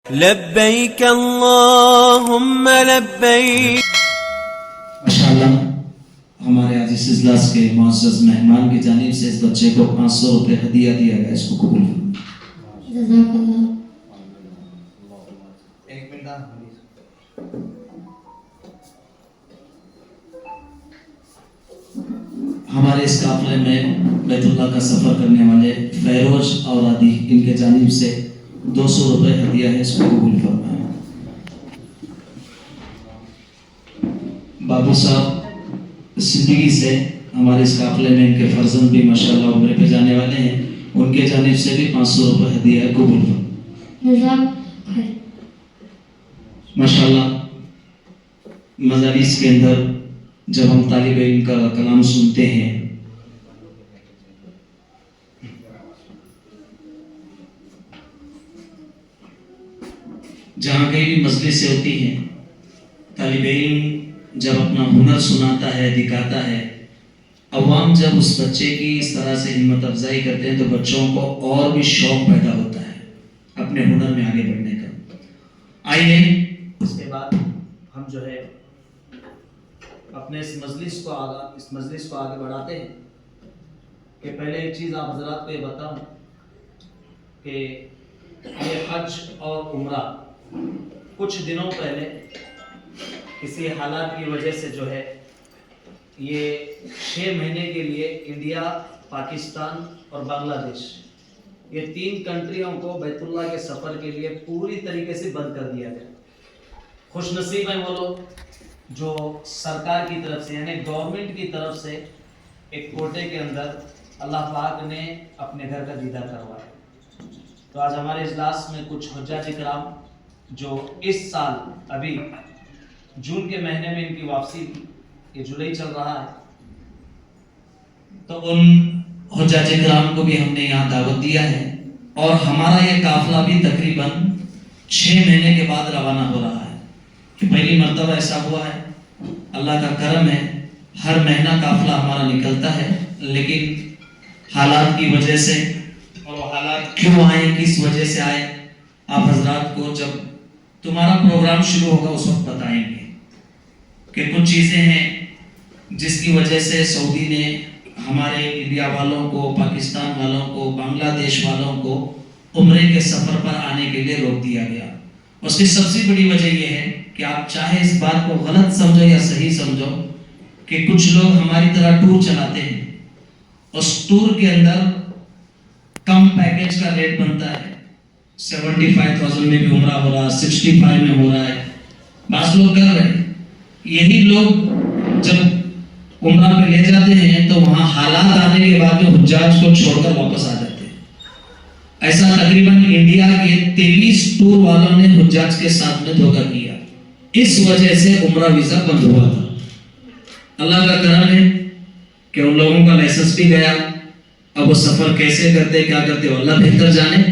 لبیک اللہم لبیک. ماشاءاللہ ہمارے آج اس اجلاس کے معزز مہمان کی جانب سے اس بچے کو 500 روپے ہدیہ دیا گیا. اس کو قبول کریں. جزاک اللہ. ہمارے اس قافلے میں بیت اللہ کا سفر کرنے والے فیروز اور عادی ان کے جانب سے 200 روپے ہدیہ ہے. اس کو قبول فرمائیں. بابو صاحب زندگی سے ہمارے اس قافلے میں ان کے فرزند بھی ماشاءاللہ عمرے پہ جانے والے ہیں. ان کے جانب سے بھی 500 روپے ہدیہ ہے. قبول فرمائیں. ماشاءاللہ مجالس کے اندر جب ہم طالب علم کا کلام سنتے ہیں جہاں کہیں بھی مجلسیں ہوتی ہیں طالب علم جب اپنا ہنر سناتا ہے دکھاتا ہے عوام جب اس بچے کی اس طرح سے ہمت افزائی کرتے ہیں تو بچوں کو اور بھی شوق پیدا ہوتا ہے اپنے ہنر میں آگے بڑھنے کا. آئیے اس کے بعد ہم جو ہے اپنے اس مجلس کو آگے بڑھاتے ہیں کہ پہلے ایک چیز آپ حضرات کو یہ بتاؤں کہ یہ حج اور عمرہ کچھ دنوں پہلے کسی حالات کی وجہ سے جو ہے یہ 6 مہینے کے لیے انڈیا، پاکستان اور بنگلہ دیش یہ 3 کنٹریوں کو بیت اللہ کے سفر کے لیے پوری طریقے سے بند کر دیا گیا. خوش نصیب ہیں وہ لوگ جو سرکار کی طرف سے یعنی گورنمنٹ کی طرف سے ایک کوٹے کے اندر اللہ پاک نے اپنے گھر کا دیدار کروایا. تو آج ہمارے اجلاس میں کچھ حجاج کرام جو اس سال ابھی جون کے مہینے میں ان کی واپسی تھی، یہ جولائی چل رہا ہے، تو ان حجاج کرام کو بھی ہم نے یہاں دعوت دیا ہے اور ہمارا یہ قافلہ بھی تقریباً 6 مہینے کے بعد روانہ ہو رہا ہے. کہ پہلی مرتبہ ایسا ہوا ہے، اللہ کا کرم ہے، ہر مہینہ قافلہ ہمارا نکلتا ہے، لیکن حالات کی وجہ سے اور وہ حالات کیوں آئے کس وجہ سے آئے آپ حضرات کو جب تمہارا پروگرام شروع ہوگا اس وقت بتائیں گے کہ کچھ چیزیں ہیں جس کی وجہ سے سعودی نے ہمارے انڈیا والوں کو، پاکستان والوں کو، بنگلہ دیش والوں کو عمرے کے سفر پر آنے کے لیے روک دیا گیا. اس کی سب سے بڑی وجہ یہ ہے کہ آپ چاہے اس بات کو غلط سمجھو یا صحیح سمجھو کہ کچھ لوگ ہماری طرح ٹور چلاتے ہیں. اس ٹور کے اندر کم پیکیج کا ریٹ بنتا ہے، 75,000 میں بھی عمرہ ہو رہا ہے، 65 میں ہو رہا ہے، بعض لوگ کر رہے ہیں. یہی لوگ جب عمرہ پہ لے جاتے ہیں تو وہاں حالات آنے کے بعد میں حجاج کو چھوڑ کر واپس آ جاتے ہیں. ایسا تقریباً انڈیا کے 23 ٹور والوں نے حجاج کے ساتھ میں دھوکہ کیا. اس وجہ سے عمرہ ویزا بند ہوا تھا. اللہ کا کرم ہے کہ ان لوگوں کا لائسنس بھی گیا. اب وہ سفر کیسے کرتے کیا کرتے وہ اللہ بہتر جانے،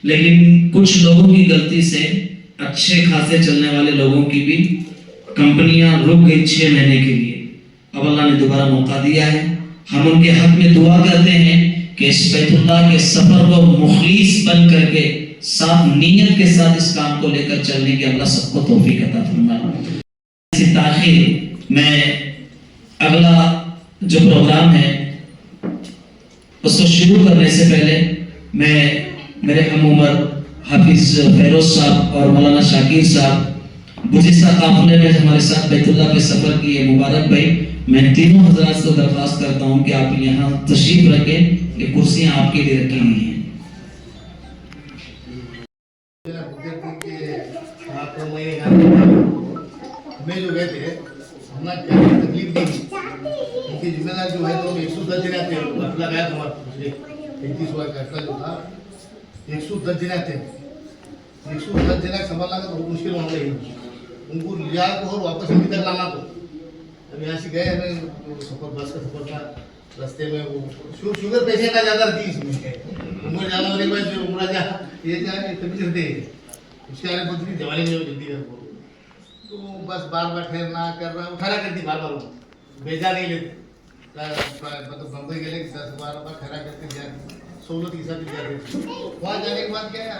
لیکن کچھ لوگوں کی غلطی سے اچھے خاصے چلنے والے لوگوں کی بھی کمپنیاں رک گئی 6 مہینے کے لیے. اب اللہ نے دوبارہ موقع دیا ہے. ہم ان کے حق میں دعا کرتے ہیں کہ اس بیت اللہ کے سفر کو مخلص بن کر کے صاف نیت کے ساتھ اس کام کو لے کر چلنے کی اللہ سب کو توفیق عطا فرمائے. اسی تاخیر میں اگلا جو پروگرام ہے اس کو شروع کرنے سے پہلے میں میرے ہم عمر حافظ فیروز صاحب اور مولانا شاکر صاحب گزشتہ قافلے میں ہمارے ساتھ بیت اللہ کے سفر کیے مبارک بھائی، میں تینوں حضرات سے درخواست کرتا ہوں کہ آپ یہاں تشریف رکھیں، یہ کرسیاں آپ کے لیے رکھی ہوئی ہیں. میں جو گئے تھے ہمارا کیا تکلیف دی ان کی ذمہ دار جو ہے تو 110 جنے آتے ہیں. قافلہ گیا تھا پچھلے 35 کا قافلہ جو تھا 110 جنے آتے ہیں. 110 جنے سنبھالنا تو بہت مشکل ہونے لگی. ان کو لیا کو اور واپس ابھی تک لانا کو. اب یہاں سے گئے ہمیں سفر بس کا سفر تھا، راستے میں وہ شوگر پیشنٹ کا زیادہ تھی. اس میں عمر جانا ہونے کے بعد جو عمرہ جا یہ کیا طبیعت رہتے ہیں اس کے آگے بہت جوانی میں جلدی ہے تو بس بار بار ٹھہرنا کرنا اٹھانا کرتی بار بار بھیجا نہیں لیتے. مطلب بمبئی کے لیے بار بار ٹھہرا کرتے سہولت کے ساتھ جاتے. وہاں جانے کے بعد کیا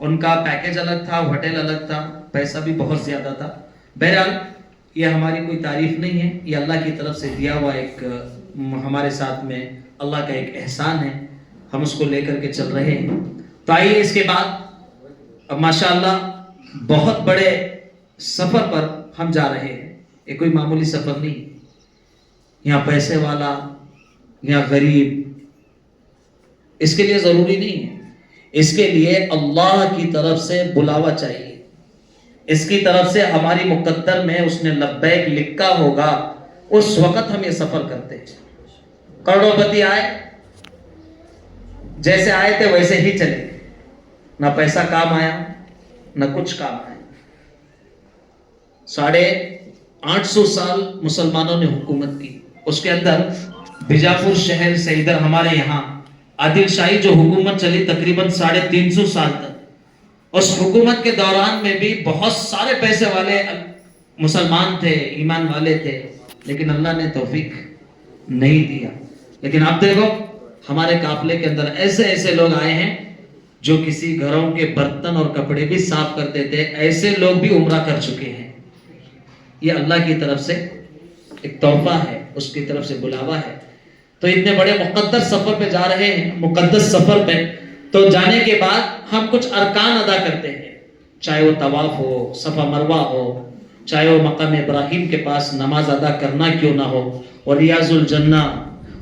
ان کا پیکیج الگ تھا, ہوٹل الگ تھا, پیسہ بھی بہت زیادہ تھا. بہرحال یہ ہماری کوئی تعریف نہیں ہے, یہ اللہ کی طرف سے دیا ہوا ایک ہمارے ساتھ میں اللہ کا ایک احسان ہے, ہم اس کو لے کر کے چل رہے ہیں. تو آئیے اس کے بعد اب ماشاءاللہ بہت بڑے سفر پر ہم جا رہے ہیں. یہ کوئی معمولی سفر نہیں, یہاں پیسے والا یہاں غریب اس کے لیے ضروری نہیں ہے. اس کے لیے اللہ کی طرف سے بلاوا چاہیے, اس کی طرف سے ہماری مقدر میں اس نے لبیک لکھا ہوگا, اس وقت ہم یہ سفر کرتے ہیں. کروڑوں پتی آئے, جیسے آئے تھے ویسے ہی چلے, نہ پیسہ کام آیا نہ کچھ کام آیا. 850 سال مسلمانوں نے حکومت کی, اس کے اندر بیجاپور شہر سے ادھر ہمارے یہاں عادل شاہی جو حکومت چلی تقریباً 350 سال تک. اس حکومت کے دوران میں بھی بہت سارے پیسے والے مسلمان تھے, ایمان والے تھے, لیکن اللہ نے توفیق نہیں دیا. لیکن اب دیکھو ہمارے قافلے کے اندر ایسے ایسے لوگ آئے ہیں جو کسی گھروں کے برتن اور کپڑے بھی صاف کرتے تھے, ایسے لوگ بھی عمرہ کر چکے ہیں. یہ اللہ کی طرف سے ایک تحفہ ہے, اس کی طرف سے بلاوا ہے. تو اتنے بڑے مقدس سفر پہ جا رہے ہیں, مقدس سفر پہ, تو جانے کے بعد ہم کچھ ارکان ادا کرتے ہیں, چاہے وہ طواف ہو, صفا مروہ ہو, چاہے وہ مقام ابراہیم کے پاس نماز ادا کرنا کیوں نہ ہو, اور ریاض الجنہ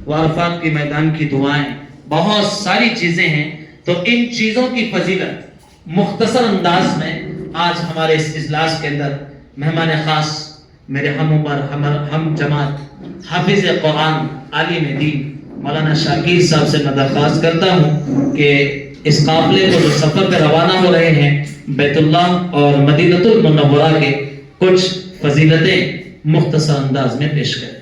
و عرفات کے میدان کی دعائیں, بہت ساری چیزیں ہیں. تو ان چیزوں کی فضیلت مختصر انداز میں آج ہمارے اس اجلاس کے اندر مہمان خاص میرے ہم عمر ہم جماعت حافظ قرآن عالم دین مولانا شاکر صاحب سے میں درخواست کرتا ہوں کہ اس قافلے کو جو سفر پہ روانہ ہو رہے ہیں بیت اللہ اور مدینۃ المنورہ کے کچھ فضیلتیں مختصر انداز میں پیش کریں.